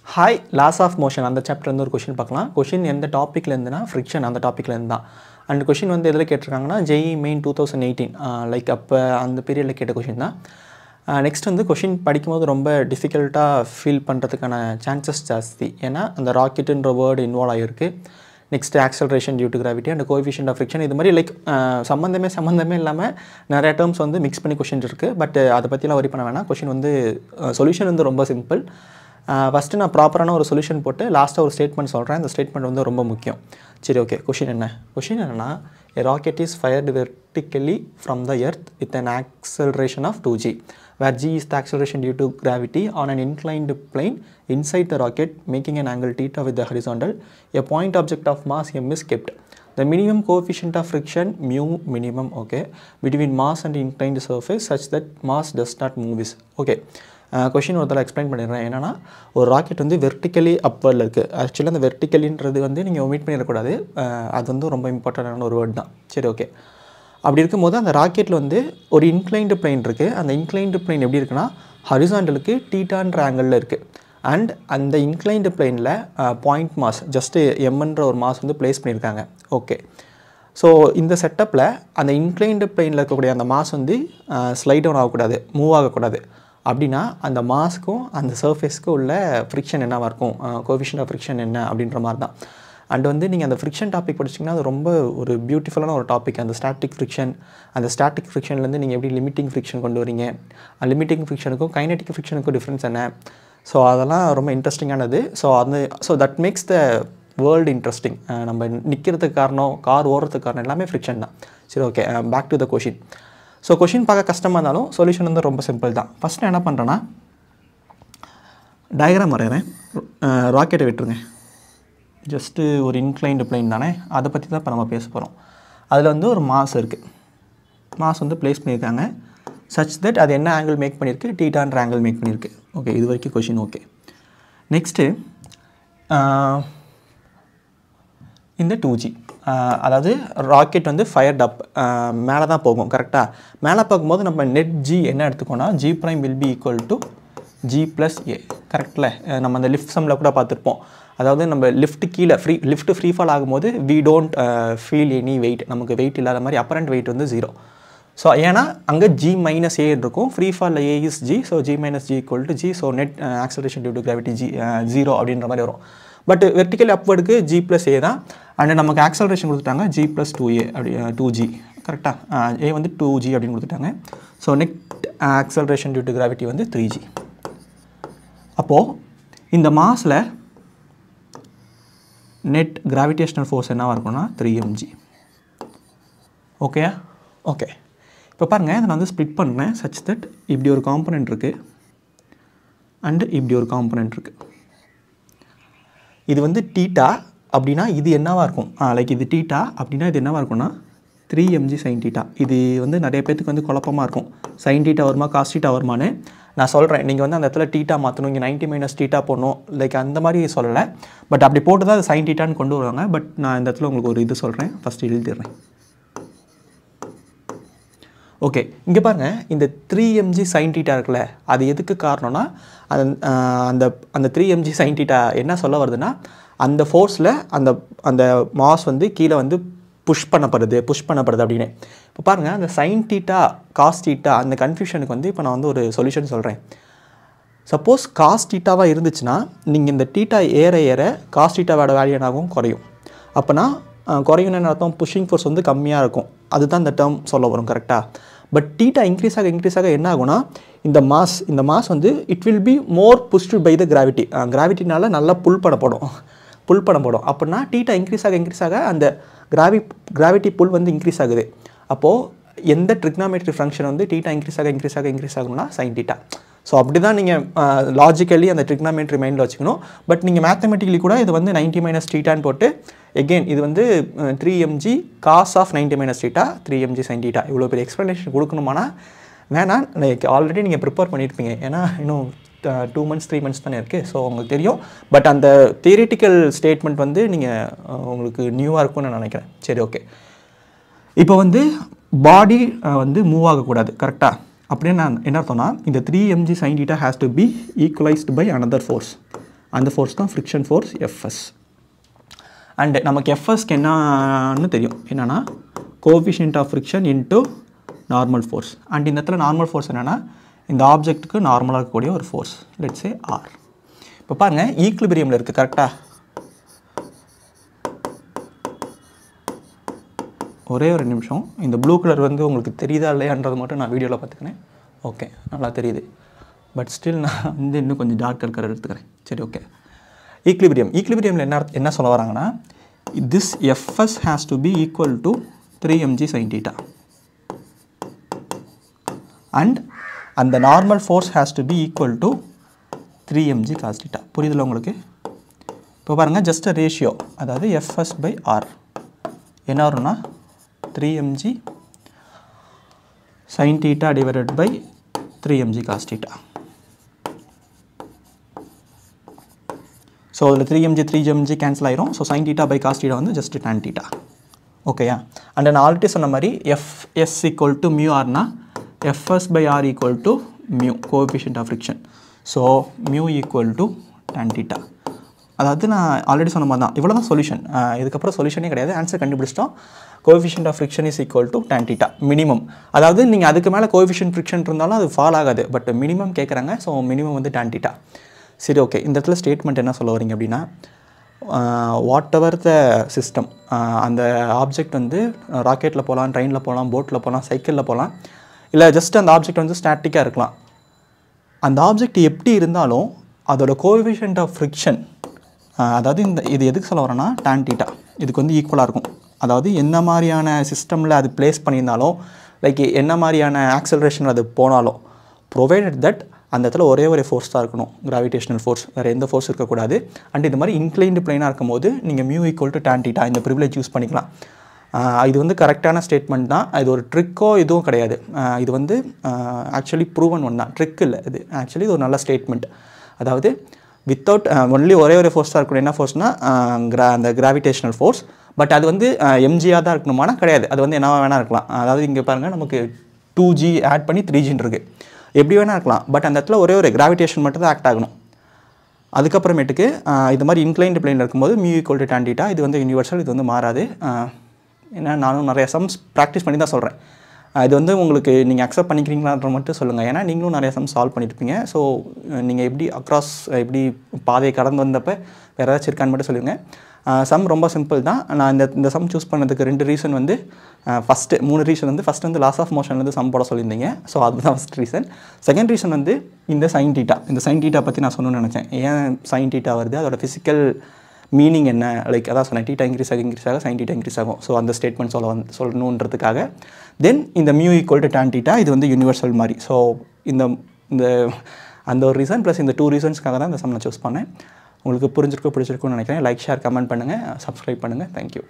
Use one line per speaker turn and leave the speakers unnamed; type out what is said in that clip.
Hi loss of motion அந்த சாப்டர்லேருந்து ஒரு question பார்க்கலாம். கொஷின் எந்த டாப்பிக்லேருந்துனா ஃப்ரிக்ஷன் அந்த டாப்பிக்லேருந்து தான். அண்ட் கொஷின் வந்து எதில் கேட்டிருக்காங்கன்னா ஜெஇ மெயின் 2018 லைக் அப்போ அந்த பீரியடில் கேட்ட கொஷின் தான். நெக்ஸ்ட் வந்து கொஷின் படிக்கும்போது ரொம்ப டிஃபிகல்ட்டாக ஃபீல் பண்ணுறதுக்கான சான்சஸ் ஜாஸ்தி. ஏன்னா அந்த ராக்கெட்டுன்ற வேர்டு இன்வால்வ் ஆகிருக்கு. Next acceleration due to gravity and coefficient of friction இது மாதிரி லைக் சம்மந்தமே இல்லாமல் நிறைய டேர்ம்ஸ் வந்து மிக்ஸ் பண்ணி கொஷின் இருக்குது. பட் அதை பற்றிலாம் வரி பண்ண வேணாம். கொஷின் வந்து சொல்யூஷன் வந்து ரொம்ப சிம்பிள். ஃபஸ்ட்டு நான் ப்ராப்பரான ஒரு சொல்யூஷன் போட்டு லாஸ்ட்டாக ஒரு ஸ்டேட்மெண்ட் சொல்கிறேன். அந்த ஸ்டேட்மெண்ட் வந்து ரொம்ப முக்கியம். சரி, ஓகே. கொஷின் என்னென்னா a rocket is fired vertically from the earth with an acceleration of 2g where g is the acceleration due to gravity on an inclined plane inside the rocket making an angle theta with the horizontal. A point object of mass m is kept. The minimum coefficient of friction mu minimum, okay, between mass and inclined surface such that mass does not move is okay. Question ஒருத்தர explain பண்ணிடுறேன். என்னென்னா ஒரு rocket வந்து vertically அப்வர்டில் இருக்குது. Actually அந்த வெர்டிக்கலின்றது வந்து நீங்கள் omit பண்ணிடக்கூடாது. அது வந்து ரொம்ப இம்பார்ட்டண்டான ஒரு வேர்ட் தான். சரி, ஓகே. அப்படி இருக்கும்போது அந்த ராக்கெட்டில் வந்து ஒரு இன்க்ளைன்டு பிளைன் இருக்குது. அந்த இன்க்ளைன்டு பிளைன் எப்படி இருக்குன்னா ஹரிசாண்டலுக்கு டீட்டான்ற ஆங்கிளில் இருக்குது. அண்ட் அந்த இன்க்ளைன்டு பிளைனில் பாயிண்ட் மாஸ் ஜஸ்ட்டு எம்ன்ற ஒரு மாஸ் வந்து ப்ளேஸ் பண்ணியிருக்காங்க. ஓகே. ஸோ இந்த செட்டப்பில் அந்த இன்க்ளைன்டு பிளைனில் இருக்கக்கூடிய அந்த மாஸ் வந்து ஸ்லைட் டவுன் ஆகக்கூடாது, மூவ் ஆகக்கூடாது. அப்படின்னா அந்த மாஸ்க்கும் அந்த சர்ஃபேஸ்க்கும் உள்ள ஃப்ரிக்ஷன் என்னவாக இருக்கும், கோஎஃபிஷியன்ட் ஆஃப் ஃப்ரிக்ஷன் என்ன அப்படின்ற மாதிரி தான். அண்ட் வந்து நீங்கள் அந்த ஃப்ரிக்ஷன் டாபிக் படிச்சிங்கன்னா அது ரொம்ப ஒரு பியூட்டிஃபுல்லான ஒரு டாபிக். அந்த ஸ்டாட்டிக் ஃப்ரிக்ஷன், அந்த ஸ்டாட்டிக் ஃப்ரிக்ஷன்லேருந்து நீங்கள் எப்படி லிமிட்டிங் ஃப்ரிக்ஷன் கொண்டு வரீங்க, லிமிட்டிங் ஃப்ரிக்ஷனுக்கும் கைனெட்டிக் ஃப்ரிக்ஷனுக்கும் டிஃப்ரென்ஸ் என்ன, ஸோ அதெல்லாம் ரொம்ப இன்ட்ரெஸ்டிங்கானது. So that makes the world interesting. நம்ம நிற்கிறதுக்கு காரணம், கார் ஓடுறதுக்கு காரணம் எல்லாமே ஃப்ரிக்ஷன் தான். சரி, okay. Back to the question. So question பார்க்க கஷ்டமாக இருந்தாலும் சொல்யூஷன் வந்து ரொம்ப சிம்பிள் தான். ஃபஸ்ட்டு என்ன பண்ணுறேன்னா டயக்ராம் வரைகிறேன். ராக்கெட்டை விட்டுருங்க. ஜஸ்ட்டு ஒரு இன்க்ளைன்டு பிளைன் தானே, அதை பற்றி தான் இப்போ நம்ம பேச போகிறோம். அதில் வந்து ஒரு மாஸ் இருக்குது. மாஸ் வந்து ப்ளேஸ் பண்ணியிருக்காங்க சச் தட் அது என்ன ஆங்கிள் மேக் பண்ணியிருக்கு, டீட்டான்ற ஆங்கிள் மேக் பண்ணியிருக்கு. ஓகே, இது வரைக்கும் கொஷின் ஓகே. நெக்ஸ்ட்டு இந்த 2g, அதாவது ராக்கெட் வந்து ஃபயர்ட் அப் மேலே தான் போகும். கரெக்டாக மேலே பார்க்கும்போது நம்ம நெட் ஜி என்ன எடுத்துக்கோன்னா g prime will be equal to g plus a. கரெக்டில் நம்ம அந்த லிஃப்ட் சம்மில் கூட பார்த்துருப்போம். அதாவது நம்ம லிஃப்ட் கீழே லிஃப்ட் ஃப்ரீ ஃபால் ஆகும்போது we don't feel any weight, நமக்கு வெயிட் இல்லாத மாதிரி அப்பரண்ட் வெயிட் வந்து 0. ஸோ ஏன்னா அங்கே ஜி மைனஸ் ஏ இருக்கும், ஃப்ரீ ஃபாலில் a is g, so g minus g equal to g, so net acceleration due to gravity g 0 அப்படின்ற மாதிரி வரும். பட் வெர்டிக்கலி அப்வர்டுக்கு ஜி ப்ளஸ் ஏ தான். அண்ட் நமக்கு ஆக்சலரேஷன் கொடுத்துட்டாங்க ஜி ப்ளஸ் 2a அப்படி 2g. கரெக்டாக ஏ வந்து 2g அப்படின்னு கொடுத்துட்டாங்க. So net acceleration due to gravity வந்து 3g. அப்போது இந்த மாஸில் நெட் கிராவிடேஷனல் ஃபோர்ஸ் என்னவாக இருக்கும்னா 3mg. Okay, okay. இப்போ பாருங்கள், இதை நான் வந்து ஸ்ப்ளிட் பண்ணுறேன் சச் தட் இப்படி ஒரு காம்பனண்ட் இருக்குது அண்டு இப்படி ஒரு காம்பனண்ட் இருக்குது. இது வந்து டீட்டா அப்படின்னா இது என்னவாக இருக்கும், லைக் இது டீட்டா அப்படின்னா இது என்னவாக இருக்கும்னா 3mg sin டீட்டா. இது வந்து நிறைய பேத்துக்கு வந்து குழப்பமாக இருக்கும். சைன் டீட்டா வருமா காஸ் டீட்டா வருமானு நான் சொல்கிறேன். நீங்கள் வந்து அந்த இடத்துல டீட்டா மாற்றணும், இங்கே 90 மைனஸ் டீட்டா போடணும், லைக் அந்த மாதிரி சொல்லலை. பட் அப்படி போட்டு தான் அது சைன் டீட்டான்னு கொண்டு வருவாங்க. பட் நான் இந்த இடத்துல உங்களுக்கு ஒரு இது சொல்கிறேன், ஃபஸ்ட்டு எழுதிடுறேன். ஓகே, இங்கே பாருங்கள், இந்த 3mg sin டீட்டா இருக்குல்ல, அது எதுக்கு காரணம்னா அந்த அந்த 3mg sin டீட்டா என்ன சொல்ல வருதுன்னா அந்த ஃபோர்ஸில் அந்த மாஸ் வந்து கீழே வந்து புஷ் பண்ணப்படுது அப்படின்னு. இப்போ பாருங்கள், அந்த சைன் டீட்டா காஸ் டீட்டா அந்த கன்ஃபியூஷனுக்கு வந்து இப்போ நான் வந்து ஒரு சொல்யூஷன் சொல்கிறேன். சப்போஸ் காஸ் டீட்டாவாக இருந்துச்சுன்னா நீங்கள் இந்த டீட்டா ஏற ஏற காஸ் டீட்டாவோட வேல்யூ என்னாகும், குறையும். அப்போனா குறையும்னு அர்த்தம் புஷிங் ஃபோர்ஸ் வந்து கம்மியாக இருக்கும். அதுதான் இந்த டேர்ம் சொல்ல வரும். கரெக்டாக. பட் டீட்டா இன்க்ரீஸ் ஆக என்ன ஆகும்னா இந்த மாஸ் வந்து it will be more pushed by the gravity. கிராவிட்டினால நல்லா புல் பண்ணப்படும். அப்படின்னா டீட்டா இன்க்ரீஸ் ஆக அந்த கிராவிட்டி புல் வந்து இன்க்ரீஸ் ஆகுது. அப்போது எந்த ட்ரிக்னாமெட்ரி ஃபங்க்ஷன் வந்து டீட்டா இன்க்ரீஸ் ஆகணும்னா சைன் டீட்டா. ஸோ அப்படி தான் நீங்கள் லாஜிக்கலி அந்த ட்ரிக்னாமெட்ரி மைண்டில் வச்சுக்கணும். பட் நீங்கள் மேத்தமெட்டிக்கலி கூட இது வந்து 90 மைனஸ் டீட்டான்னு போட்டு எகெயின் இது வந்து 3mg cos of 90 minus theta 3mg sine theta இவ்வளோ பெரிய எக்ஸ்ப்ளனேஷன் கொடுக்கணுமானா வேணாம். லைக் ஆல்ரெடி நீங்கள் ப்ரிப்பேர் பண்ணியிருப்பீங்க. ஏன்னா இன்னும் 2 months 3 months தானே இருக்குது. ஸோ உங்களுக்கு தெரியும். பட் அந்த தியரிட்டிக்கல் ஸ்டேட்மெண்ட் வந்து நீங்கள் உங்களுக்கு நியூவாக இருக்கும்னு நான் நினைக்கிறேன். சரி, ஓகே. இப்போ வந்து பாடி வந்து மூவ் ஆகக்கூடாது. கரெக்டாக. அப்படின்னு நான் என்ன அர்த்தம்னா இந்த 3mg sin theta has to be equalized by another force. அந்த ஃபோர்ஸ் தான் ஃப்ரிக்ஷன் ஃபோர்ஸ் எஃப்எஸ். அண்டு நமக்கு எஃப்எஸ்க்கு என்னன்னு தெரியும், என்னென்னா coefficient of friction into normal force. And இந்த இடத்துல நார்மல் ஃபோர்ஸ் என்னென்னா இந்த ஆப்ஜெக்ட்டுக்கு நார்மலாக இருக்கக்கூடிய ஒரு ஃபோர்ஸ், லெட்ஸ் சே ஆர். இப்போ பாருங்கள் ஈக்லிபிரியமில் இருக்குது கரெக்டாக. ஒரே ஒரு நிமிஷம், இந்த ப்ளூ கலர் வந்து உங்களுக்கு தெரியுதா இல்லையான்றது மட்டும் நான் வீடியோவில் பார்த்துக்கிறேன். ஓகே, நல்லா தெரியுது. பட் ஸ்டில் நான் வந்து இன்னும் கொஞ்சம் டார்க் கலர் எடுத்துக்கிறேன். சரி, ஓகே. ஈக்லிபிரியமில் என்ன சொல்ல வராங்கன்னா, this FS has to be equal to 3mg sin theta and அந்த normal force has to be equal to 3mg cos theta. புரியுதுல உங்களுக்கு? இப்போ பாருங்கள், ஜஸ்ட் அ ரேஷியோ, அதாவது எஃப்எஸ் பை ஆர் என்ன வரும்னா 3mg sin theta divided by 3mg cos theta. So அதில் 3mg cancel ஆயிரும். So sin theta by cos theta வந்து ஜஸ்ட் tan theta. ஓகேயா? அண்ட் நான் ஆல்ரெடி சொன்ன மாதிரி எஃப்எஸ் ஈக்குவல் டு மியூ ஆர்னா FS by R equal to mu coefficient of friction. So mu equal to tan theta. அதாவது நான் already சொன்ன மாதிரி தான், இவ்வளோ தான் சொல்யூஷன். இதுக்கப்புறம் சொல்யூஷனே கிடையாது, ஆன்சர் கண்டுபிடிச்சிட்டோம். Coefficient of friction is equal to tan theta minimum. அதாவது நீங்கள் அதுக்கு மேலே கோஎஃபிஷியன்ட் ஃப்ரிக்ஷன் இருந்தாலும் அது ஃபால் ஆகாது, பட் மினிமம் கேட்குறாங்க. ஸோ மினிமம் வந்து tan theta. சரி, ஓகே. இந்த இடத்துல ஸ்டேட்மெண்ட் என்ன சொல்ல வரீங்க அப்படின்னா, வாட் எவர் த சிஸ்டம், அந்த ஆப்ஜெக்ட் வந்து ராக்கெட்டில் போகலாம், ட்ரெயினில் போகலாம், போட்டில் போகலாம், சைக்கிளில் போகலாம், இல்லை ஜஸ்ட் அந்த ஆப்ஜெக்ட் வந்து ஸ்டாட்டிக்காக இருக்கலாம். அந்த ஆப்ஜெக்ட் எப்படி இருந்தாலும் அதோட கோஎஃபிஷியன்ட் ஆஃப் ஃப்ரிக்ஷன், அதாவது இது எதுக்கு சொல்ல வரேன்னா tan theta இதுக்கு வந்து ஈக்குவலாக இருக்கும். அதாவது என்ன மாதிரியான சிஸ்டமில் அது பிளேஸ் பண்ணியிருந்தாலும், லைக் என்ன மாதிரியான ஆக்சலரேஷன் அது போனாலும், ப்ரொவைடட் தட் அந்த இடத்துல ஒரே ஒரு ஃபோர்ஸ் தான் இருக்கணும், கிராவிடேஷனல் ஃபோர்ஸ், வேறு எந்த ஃபோர்ஸ் இருக்கக்கூடாது. அண்ட் இந்த மாதிரி இன்க்ளைன்டு பிளைனாக இருக்கும்போது நீங்கள் mu equal to tan theta இந்த ப்ரிவிலேஜ் யூஸ் பண்ணிக்கலாம். இது வந்து கரெக்டான ஸ்டேட்மெண்ட் தான். இது ஒரு ட்ரிக்கோ இதுவும் கிடையாது. இது வந்து ஆக்சுவலி ப்ரூவன் ஒன் தான், ட்ரிக் இல்லை. இது ஆக்சுவலி இது ஒரு நல்ல ஸ்டேட்மெண்ட். அதாவது வித்தவுட் ஒன்லி ஒரே ஒரு ஃபோர்ஸ் தான் இருக்கணும். என்ன ஃபோர்ஸ்னால் அந்த கிராவிடேஷனல் ஃபோர்ஸ். பட் அது வந்து எம்ஜியாக தான் இருக்கணுமானா கிடையாது, அது வந்து என்ன வேணால் இருக்கலாம். அதாவது இங்கே பாருங்கள், நமக்கு 2g ஆட் பண்ணி 3gன்னு இருக்குது, எப்படி வேணால் இருக்கலாம். பட் அந்த இடத்துல ஒரே ஒரு கிராவிடேஷன் மட்டும் தான் ஆக்ட் ஆகணும். அதுக்கப்புறமேட்டுக்கு இது மாதிரி இன்க்ளைன்டு பிளைனில் இருக்கும்போது mu equal to tan theta இது வந்து யூனிவர்சல், இது வந்து மாறாது. ஏன்னா நானும் நிறைய சம்ஸ் ப்ராக்டிஸ் பண்ணி தான் சொல்கிறேன். இது வந்து உங்களுக்கு நீங்கள் அக்செப்ட் பண்ணிக்கிறீங்களான்ற மட்டும் சொல்லுங்கள். ஏன்னா நீங்களும் நிறைய சம் சால்வ் பண்ணியிருப்பீங்க. ஸோ நீங்கள் எப்படி அக்ராஸ் எப்படி பாதையை கடந்து வந்தப்போ வேறு ஏதாச்சும் இருக்கான்னு மட்டும் சொல்லுங்கள். சம் ரொம்ப சிம்பிள் தான். நான் இந்த சம் சூஸ் பண்ணதுக்கு 2 ரீசன் வந்து, ஃபஸ்ட்டு 3 ரீசன் வந்து, ஃபஸ்ட் வந்து லாஸ் ஆஃப் மோஷன்லேருந்து சம் போட சொல்லியிருந்தீங்க. ஸோ அதுதான் ஃபஸ்ட் ரீசன். செகண்ட் ரீசன் வந்து இந்த sin theta. இந்த sin theta பற்றி நான் சொல்லணும்னு நினச்சேன். ஏன் sin theta வருது, அதோட ஃபிசிக்கல் மீனிங் என்ன, லைக் அதான் சொன்னேன், theta இன்க்ரீஸ் ஆக sin theta இன்க்ரீஸ் ஆகும். ஸோ அந்த ஸ்டேட்மெண்ட் சொல்லணுன்றதுக்காக. தென் இந்த mu equal to tan theta இது வந்து யூனிவர்சல் மாதிரி. ஸோ இந்த அந்த ஒரு ரீசன் ப்ளஸ் இந்த 2 ரீசன்ஸ்க்காக தான் இந்த சம் நான் சூஸ் பண்ணேன். உங்களுக்கு பிடிச்சிருக்கும்னு நினைக்கிறேன். லைக், ஷேர், கமெண்ட் பண்ணுங்கள், சப்ஸ்கிரைப் பண்ணுங்கள். தேங்க்யூ.